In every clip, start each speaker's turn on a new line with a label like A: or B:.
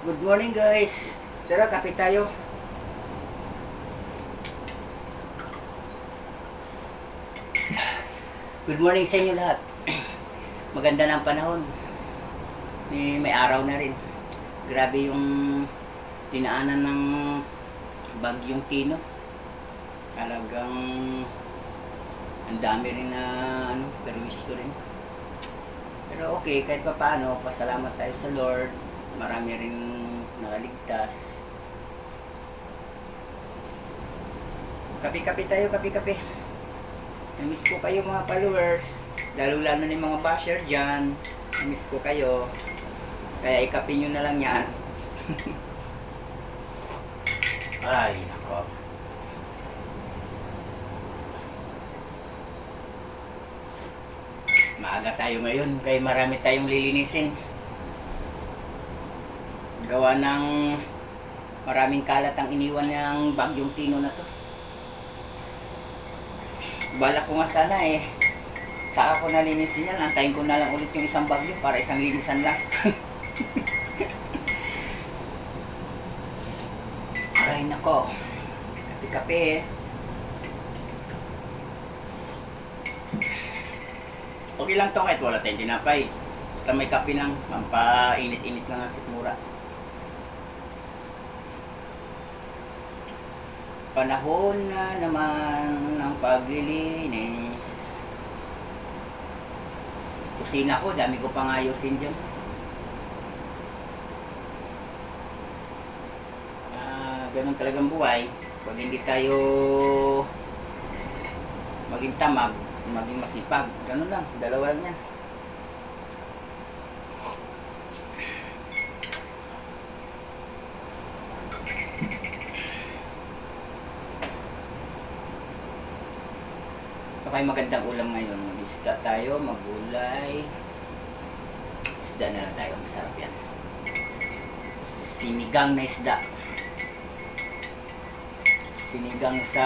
A: Good morning guys. Tara, kape tayo. Good morning sa inyo lahat. Maganda na ang panahon. May araw na rin. Grabe yung tinaanan ng bagyong Tino. Talagang ang dami rin na perwisyo rin. Pero okay, kahit pa paano, pasalamat tayo sa Lord. Marami rin nakaligtas. Kape-kape tayo, kape-kape. Namiss ko kayo mga followers. Lalo-lalo na yung mga basher dyan. Namiss ko kayo. Kaya ikape nyo na lang yan. Ay, nako. Maaga tayo ngayon, kaya marami tayong lilinisin. Gawa ng maraming kalat ang iniwan ng bagyong Tino na to. Balak ko nga sana saka ko nalinisin yan, antayin ko na lang ulit yung isang bagyo para isang linisan lang. Ay nako, kape-kape. Okay lang to kahit wala tayong tinapay. Basta may kape lang, pampainit-init lang ang sikmura. Panahon na naman ng paglilinis. Kusina ko, dami ko pang ayusin dyan. Ganun talagang buhay. Pag hindi tayo maging tamag, maging masipag, ganun lang, dalawa lang yan. Baka yung magandang ulam ngayon, mag-isda tayo, magulay. Isda na lang tayo, masarap yan. Sinigang na isda. Sinigang sa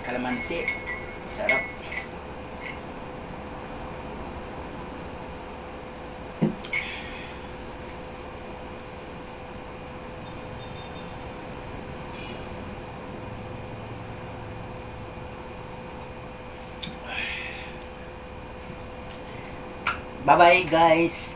A: kalamansi. Sarap. Bye bye guys.